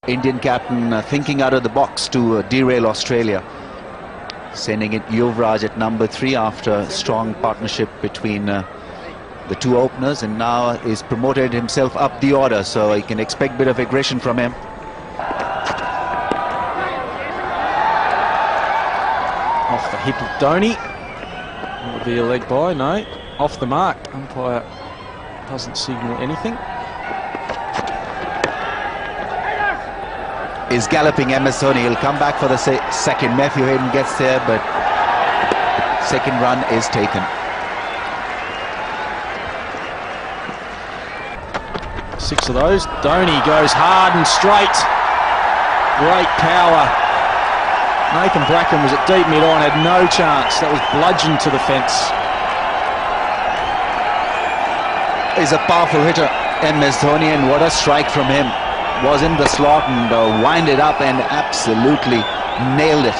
Indian captain thinking out of the box to derail Australia. Sending it Yuvraj at number 3 after a strong partnership between the two openers, and now he's promoted himself up the order, so you can expect a bit of aggression from him. Off the hip of Dhoni. Will be a leg by, no. Off the mark. Umpire doesn't signal anything. Is galloping msdhoni. He'll come back for the second. Matthew Hayden gets there, but second run is taken. Six of those. Dhoni goes hard and straight. Great power. Nathan Bracken was at deep mid-on, had no chance. That was bludgeoned to the fence. He's a powerful hitter, msdhoni, and what a strike from him. Was in the slot and winded up and absolutely nailed it.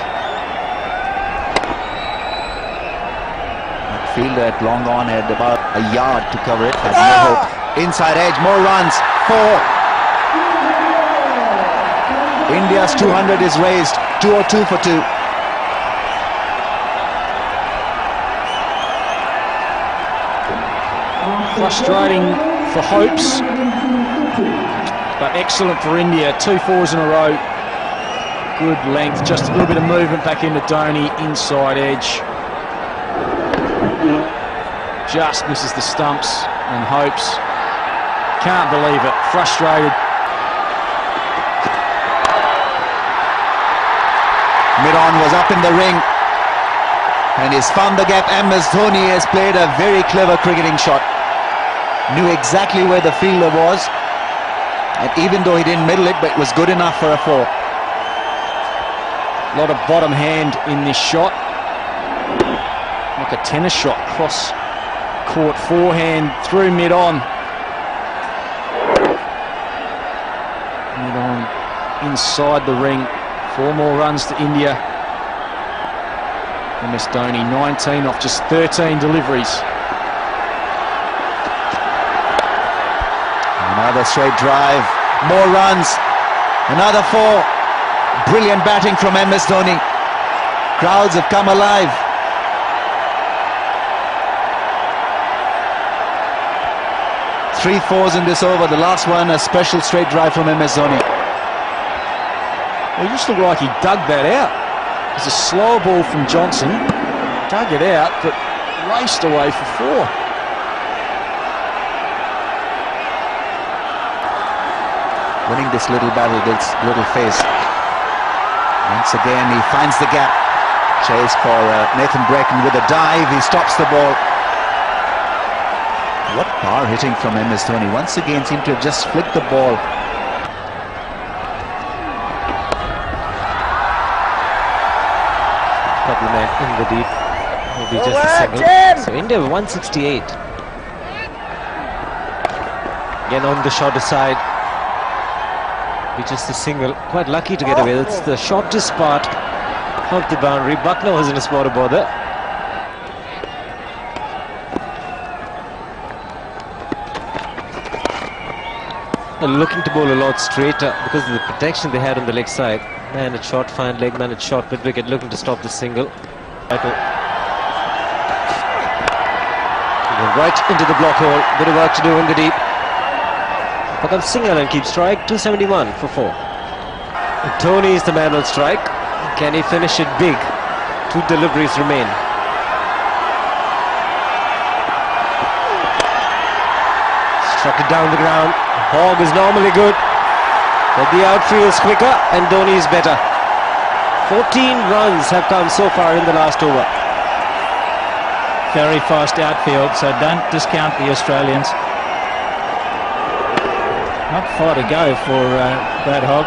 That fielder at long on had about a yard to cover it. Has no hope. Inside edge, more runs. 4. India's 200 is raised. 202 for 2. Frustrating for hopes, but excellent for India. 2 fours in a row. Good length, just a little bit of movement back into Dhoni, inside edge. Just misses the stumps and hopes. Can't believe it, frustrated. Mid-on was up in the ring and he's found the gap. msdhoni has played a very clever cricketing shot. Knew exactly where the fielder was, and even though he didn't middle it, but it was good enough for a 4. A lot of bottom hand in this shot. Like a tennis shot, cross court forehand through mid-on. Mid-on inside the ring. 4 more runs to India. msdhoni 19 off just 13 deliveries. Another straight drive, more runs, another 4. Brilliant batting from msdhoni. Crowds have come alive. Three 4s in this over. The last one, a special straight drive from msdhoni. Well, it just looked like he dug that out. It's a slow ball from Johnson. Dug it out, but raced away for 4. Winning this little battle, this little phase. Once again, he finds the gap. Chase for Nathan Bracken with a dive. He stops the ball. What power hitting from msdhoni. Once again, seemed to have just flicked the ball. Couple men in the deep. Will be just a single. So India 168. Again on the shorter side. Be just a single. Quite lucky to get away. That's the shortest part of the boundary. Buckner was in a spot about there. Looking to bowl a lot straighter because of the protection they had on the leg side. Man at short, fine leg, man at short mid wicket, looking to stop the single. Right into the block hole. Bit of work to do in the deep. Here comes Singhal and keeps strike. 271 for 4. Dhoni is the man on strike. Can he finish it big? 2 deliveries remain. Struck it down the ground. Hogg is normally good, but the outfield is quicker and Dhoni is better. 14 runs have come so far in the last over. Very fast outfield, so don't discount the Australians. Not far to go for Brad Hogg.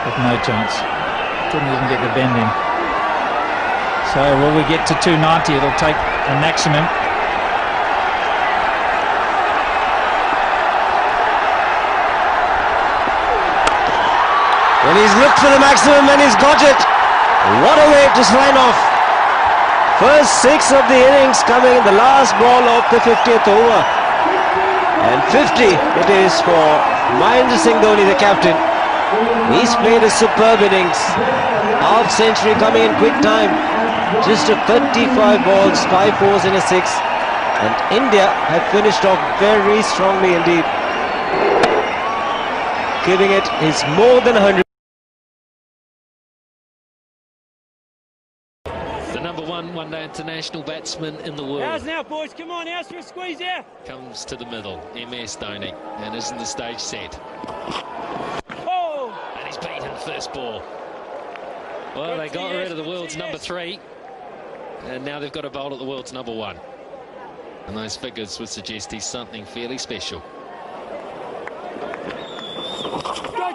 But no chance. Couldn't even get the bend in. So will we get to 290? It'll take a maximum. Well, he's looked for the maximum and he's got it. What a way to sign off. First 6 of the innings coming in the last ball of the 50th over. And 50 it is for Dhoni, the captain. He's played a superb innings. Half century coming in quick time. Just a 35 balls, 5 fours and a 6. And India have finished off very strongly indeed. Giving it his more than 100. The number one-day international batsman in the world. How's now, boys? Come on, how's for a squeeze here? Comes to the middle, Dhoni, and isn't the stage set? Oh! And he's beaten first ball. Well, they got rid of the world's number 3, and now they've got a bowl at the world's number 1. And those figures would suggest he's something fairly special.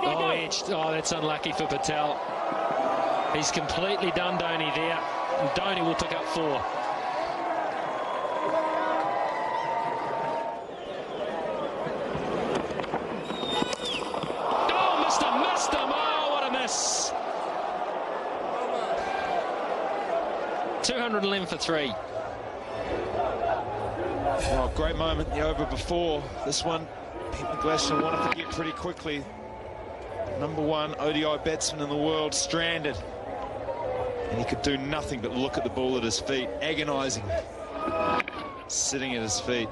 Go. Edged. Oh, that's unlucky for Patel. He's completely done Dhoni there. And Dhoni will pick up 4. Oh, missed him. Oh, what a miss. 211 for 3. Oh, great moment in the over before. This one, Pete Glasson wanted to get pretty quickly. Number 1 ODI batsman in the world stranded. And he could do nothing but look at the ball at his feet, agonising, sitting at his feet.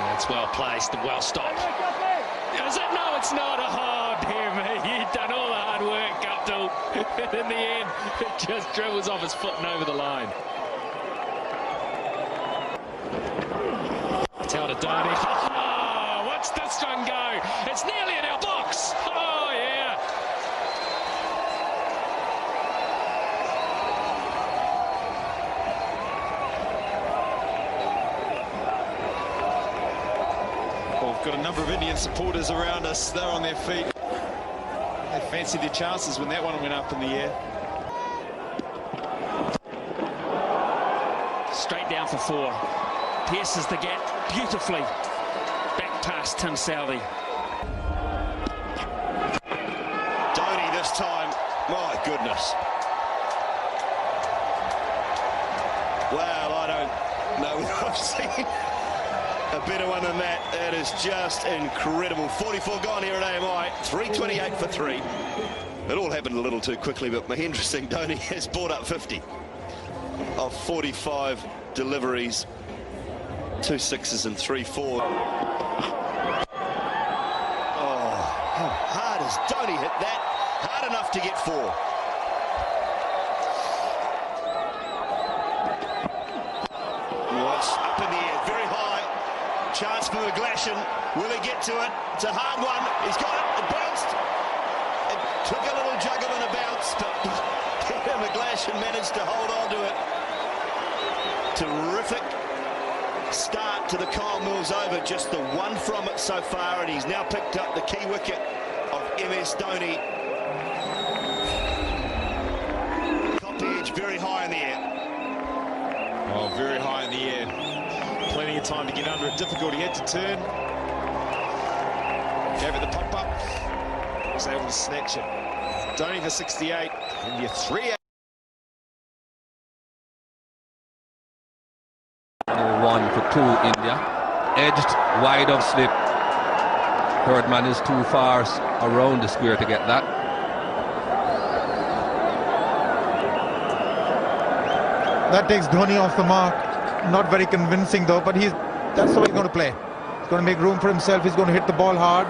That's well placed and well stopped. Is it? No, it's not. Oh, dear me. You've done all the hard work up till in the end. It just dribbles off his foot and over the line. Tell to Dhoni. Oh, watch this one go. It's nearly in our box. Oh, yeah. Well, we've got a number of Indian supporters around us. They're on their feet. They fancied their chances when that one went up in the air. Straight down for 4. Pierces the gap beautifully. Back past Tim Southey. Dhoni this time, my goodness. Well, I don't know if I've seen a better one than that. That is just incredible. 44 gone here at AMI, 328 for 3. It all happened a little too quickly, but Mahendra Singh Dhoni has brought up 50 of 45 deliveries. 2 6s and 3 4. Oh, how hard has Dhoni hit that? Hard enough to get 4. Well, it's up in the air, very high. Chance for Glasson. Will he get to it? It's a hard one. He's got it. It bounced. It took a little juggle and a bounce, but Glasson managed to hold on to it. Terrific start to the Kyle Mills over, just the 1 from it so far, and he's now picked up the key wicket of msdhoni. Top edge very high in the air. Oh, very high in the air. Plenty of time to get under it. Difficult, he had to turn. Gave it the pop-up. Was able to snatch it. Dhoni for 68. India 3. 1 for 2 India. Edged wide of slip. Third man is too far around the square to get that. That takes Dhoni off the mark. Not very convincing though, but that's how he's going to play. He's going to make room for himself. He's going to hit the ball hard.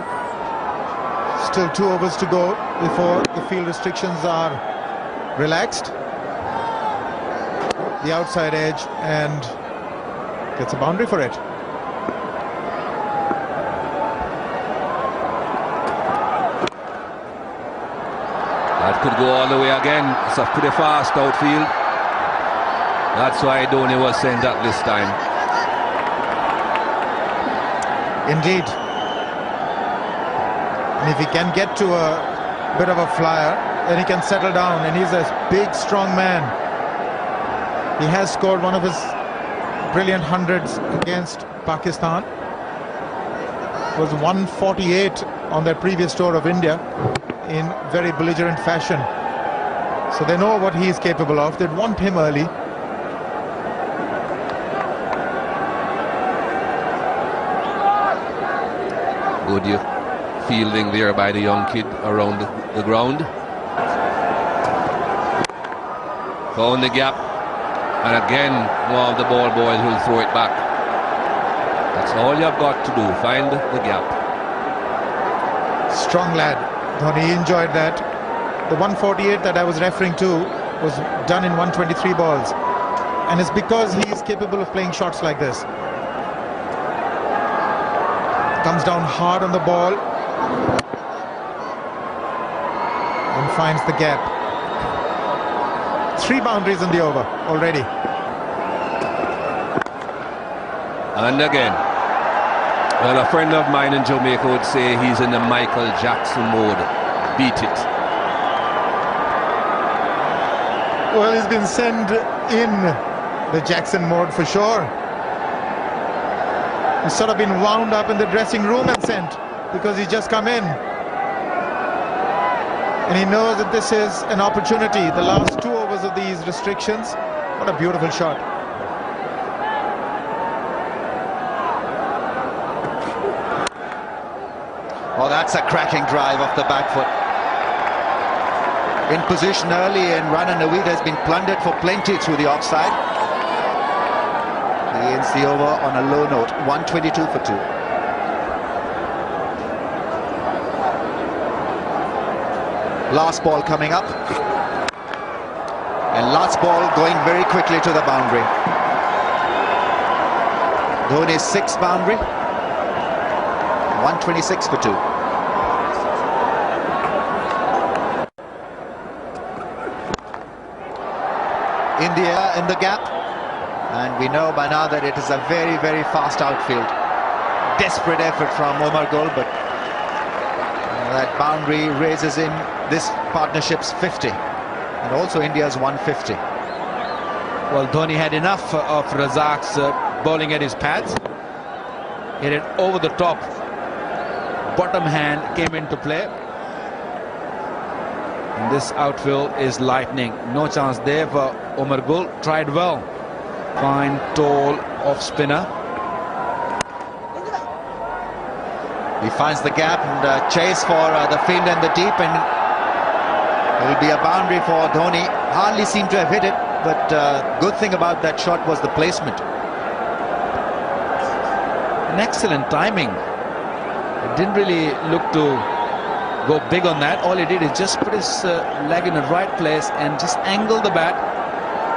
Still 2 overs to go before the field restrictions are relaxed. The outside edge, and gets a boundary for it. That could go all the way again. It's a pretty fast outfield. That's why Dhoni was sent up this time. Indeed. And if he can get to a bit of a flyer, then he can settle down. And he's a big, strong man. He has scored one of his brilliant hundreds against Pakistan. It was 148 on their previous tour of India in very belligerent fashion. So they know what he is capable of. They'd want him early, good fielding there by the young kid around the ground. Found the gap, and again one of the ball boys will throw it back. That's all you've got to do, find the gap. Strong lad. Dhoni enjoyed that. The 148 that I was referring to was done in 123 balls. And it's because he is capable of playing shots like this. Comes down hard on the ball. And finds the gap. 3 boundaries in the over already. And again. Well, a friend of mine in Jamaica would say he's in the Michael Jackson mode. Beat it. Well, he's been sent in the Jackson mode for sure. He's sort of been wound up in the dressing room and sent because he's just come in. And he knows that this is an opportunity. The last 2 overs of these restrictions. What a beautiful shot. Oh, that's a cracking drive off the back foot. In position early, and Rana Naveed has been plundered for plenty through the offside. He ends the over on a low note, 122 for 2. Last ball coming up. And last ball going very quickly to the boundary. Dhoni's 6th boundary. 126 for 2. India in the gap, and we know by now that it is a very, very fast outfield. Desperate effort from Omar Gul, but that boundary raises in this partnership's 50, and also India's 150. Well, Dhoni had enough of Razak's bowling at his pads. Hit it over the top. Bottom hand came into play. And this outfield is lightning. No chance there for Omar Gul. Tried well. Fine, tall off spinner. He finds the gap and chase for the field and the deep, and it will be a boundary for Dhoni. Hardly seemed to have hit it, but good thing about that shot was the placement. An excellent timing. It didn't really look to go big on that. All he did is just put his leg in the right place and just angle the bat,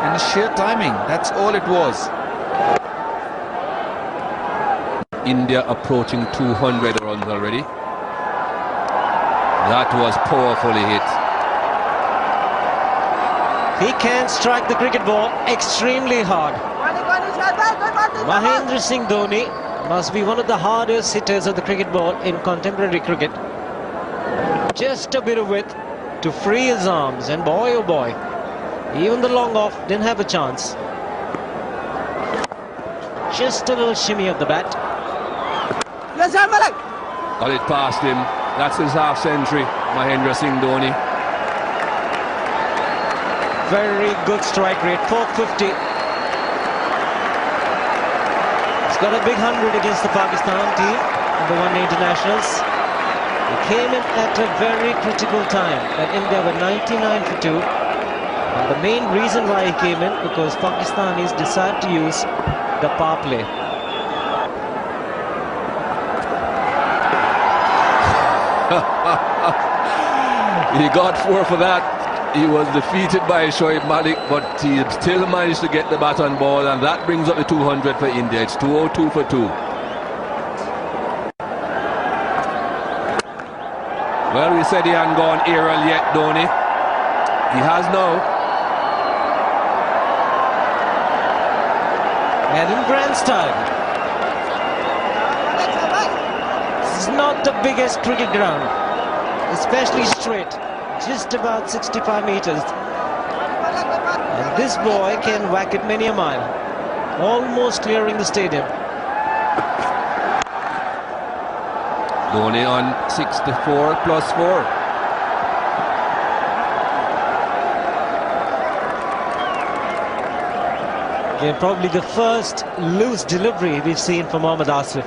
and sheer timing. That's all it was. India approaching 200 runs already. That was powerfully hit. He can strike the cricket ball extremely hard. Mahendra Singh Dhoni must be one of the hardest hitters of the cricket ball in contemporary cricket. Just a bit of width to free his arms, and boy oh boy, even the long off didn't have a chance. Just a little shimmy of the bat. Got it past him. That's his half century, Mahendra Singh Dhoni. Very good strike rate, 450. He's got a big 100 against the Pakistan team in the one-day internationals. He came in at a very critical time when India were 99 for 2. And the main reason why he came in, because Pakistanis decided to use the power play. He got 4 for that. He was defeated by Shoaib Malik, but he still managed to get the bat on ball, and that brings up the 200 for India. It's 202 for 2. Well, we said he hadn't gone aerial yet, Dhoni. He has now. Adam Grandstand. This is not the biggest cricket ground, especially straight, just about 65 meters. And this boy can whack it many a mile, almost clearing the stadium. Dhoni on 64 plus 4. Again, probably the first loose delivery we've seen from Mohammad Asif.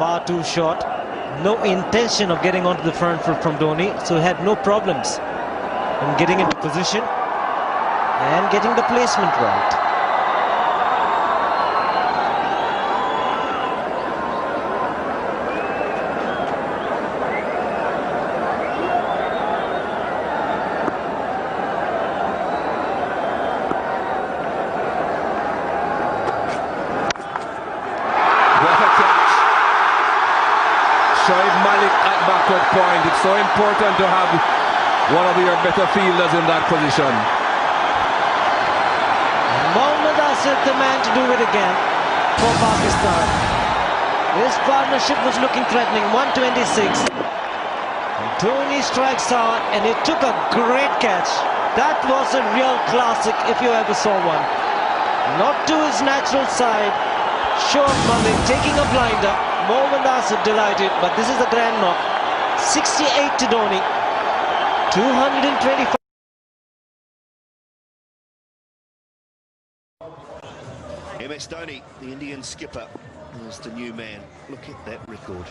far too short. No intention of getting onto the front foot from Dhoni, so he had no problems in getting into position and getting the placement right. Point. It's so important to have one of your better fielders in that position. Mohammad Asif, the man to do it again for Pakistan. His partnership was looking threatening. 126. Dhoni strikes hard and he took a great catch. That was a real classic if you ever saw one. Not to his natural side. Short Malik taking a blinder. Mohammad Asif delighted, but this is a grand knock. 68 to Dhoni, 225. Dhoni, the Indian skipper, is the new man. Look at that record.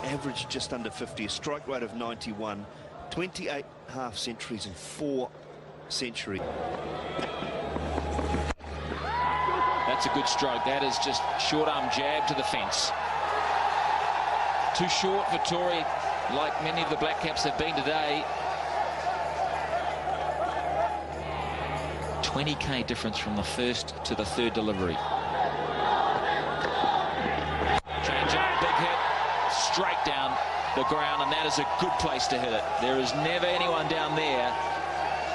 Average just under 50, a strike rate of 91, 28 half centuries and 4 centuries. That's a good stroke. That is just short arm jab to the fence. Too short for Tory, like many of the Black Caps have been today. 20k difference from the first to the third delivery. Change up, big hit, straight down the ground, and that is a good place to hit it. There is never anyone down there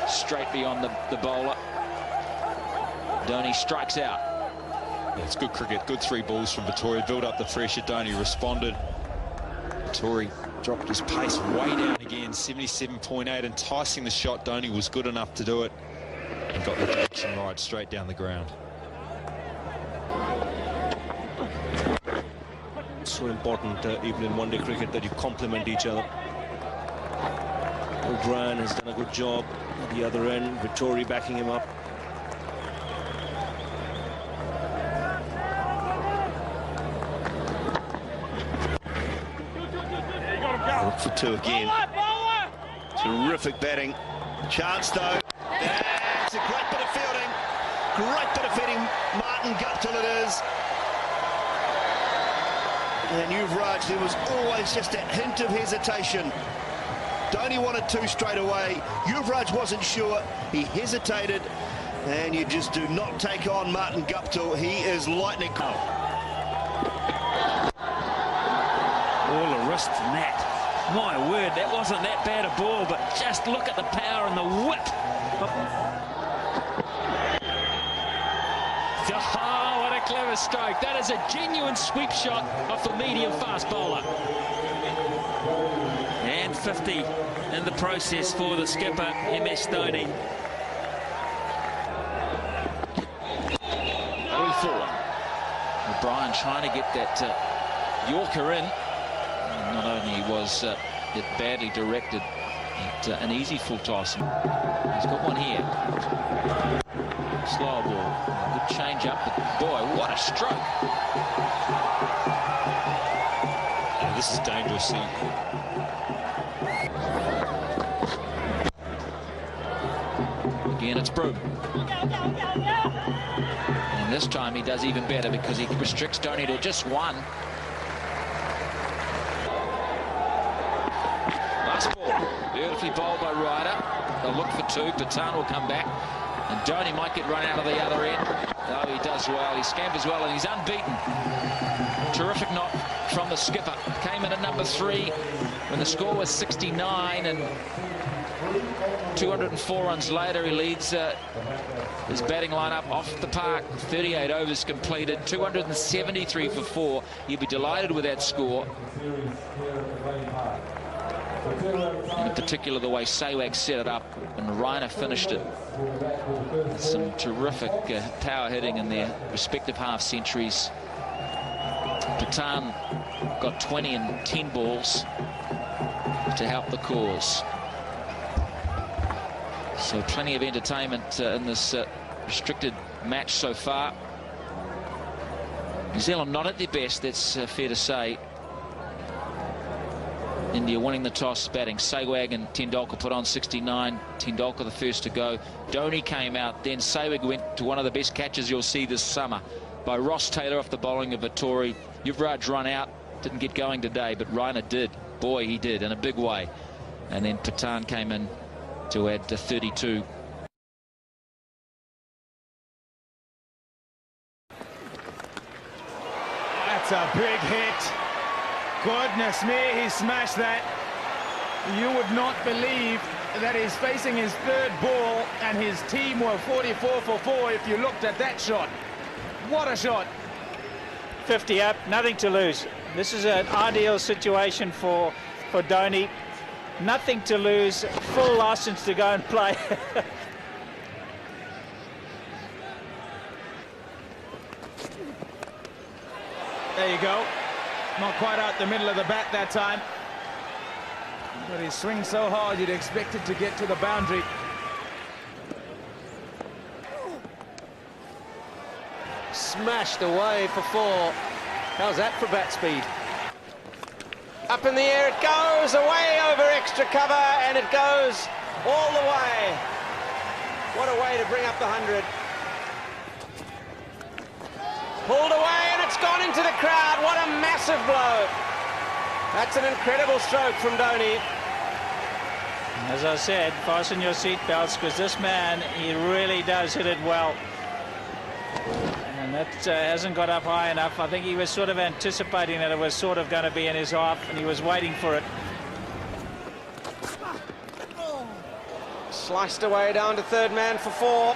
straight beyond the bowler. Dhoni strikes out. Yeah, it's good cricket, good 3 balls from Vittoria, build up the pressure. Dhoni responded. Tory dropped his pace way down again, 77.8, enticing the shot. Dhoni was good enough to do it and got the direction right, straight down the ground. So important, even in one-day cricket, that you complement each other. O'Brien has done a good job at the other end, Vittori backing him up. Look for 2 again. Terrific batting. Chance though. It's a great bit of fielding. Great bit of fielding. Martin Guptill it is. And Yuvraj, there was always just a hint of hesitation. Dhoni wanted 2 straight away. Yuvraj wasn't sure. He hesitated. And you just do not take on Martin Guptill. He is lightning. All the wrist and that. My word, that wasn't that bad a ball, but just look at the power and the whip. Oh, what a clever stroke. That is a genuine sweep shot off the medium-fast bowler. And 50 in the process for the skipper, msdhoni. 3-4. O'Brien trying to get that Yorker in. Not only was it badly directed, but an easy full toss. He's got one here. Slow ball. Good change up, but boy, what a stroke. Yeah, this is dangerous. Again, it's Broom. And this time he does even better because he restricts Dhoni to just 1. Beautifully bowled by Ryder. They'll look for 2. Patan will come back. And Dhoni might get run out of the other end. Oh, he does well. He scampers well and he's unbeaten. Terrific knock from the skipper. Came in at number 3 when the score was 69, and 204 runs later he leads his batting lineup off the park. 38 overs completed, 273 for 4. He'll be delighted with that score. In particular, the way Sehwag set it up and Rainer finished it. Some terrific power hitting in their respective half centuries. Patan got 20 and 10 balls to help the cause. So plenty of entertainment in this restricted match so far. New Zealand not at their best, that's fair to say. India winning the toss, batting. Sehwag and Tendulkar put on 69. Tendulkar the first to go. Dhoni came out, then Sehwag went to one of the best catches you'll see this summer by Ross Taylor off the bowling of Vettori. Yuvraj run out, didn't get going today, but Raina did. Boy, he did, in a big way. And then Patan came in to add to 32. That's a big hit. Goodness me, he smashed that. You would not believe that he's facing his third ball and his team were 44 for 4 if you looked at that shot. What a shot. 50 up, nothing to lose. This is an ideal situation for Dhoni. Nothing to lose, full license to go and play. There you go. Not quite out the middle of the bat that time. But he swings so hard you'd expect it to get to the boundary. Smashed away for 4. How's that for bat speed? Up in the air it goes, away over extra cover, and it goes all the way. What a way to bring up the 100. Pulled away and it's gone into the crowd. What a massive blow. That's an incredible stroke from Dhoni. As I said, fasten your seatbelts, because this man, he really does hit it well. And that hasn't got up high enough. I think he was sort of anticipating that it was sort of going to be in his half, and he was waiting for it. Sliced away down to third man for 4.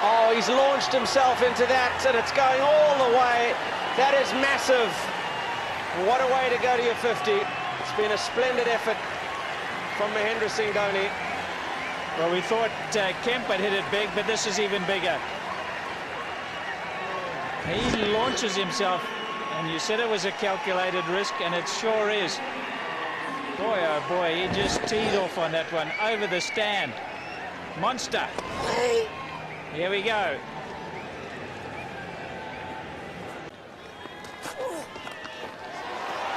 Oh, he's launched himself into that, and it's going all the way. That is massive. What a way to go to your 50. It's been a splendid effort from Mahendra Singh Dhoni. Well, we thought Kemp had hit it big, but this is even bigger. He launches himself, and you said it was a calculated risk, and it sure is. Boy, oh boy, he just teed off on that one, over the stand. Monster. Here we go.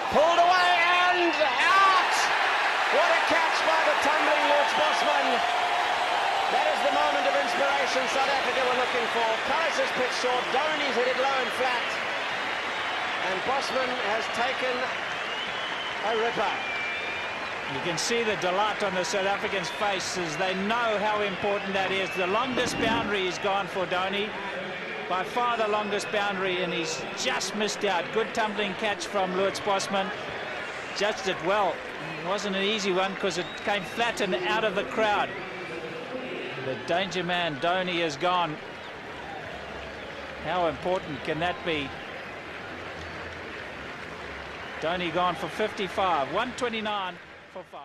Pulled away and out! What a catch by the tumbling Lord Bosman. That is the moment of inspiration South Africa were looking for. Paris has pitched short, Dhoni's hit it low and flat. And Bosman has taken a ripper. You can see the delight on the South Africans' faces. They know how important that is. The longest boundary is gone for Dhoni. By far the longest boundary, and he's just missed out. Good tumbling catch from Lewis Bosman. Judged it well. It wasn't an easy one because it came flat and out of the crowd. The danger man, Dhoni, is gone. How important can that be? Dhoni gone for 55. 129 for 5.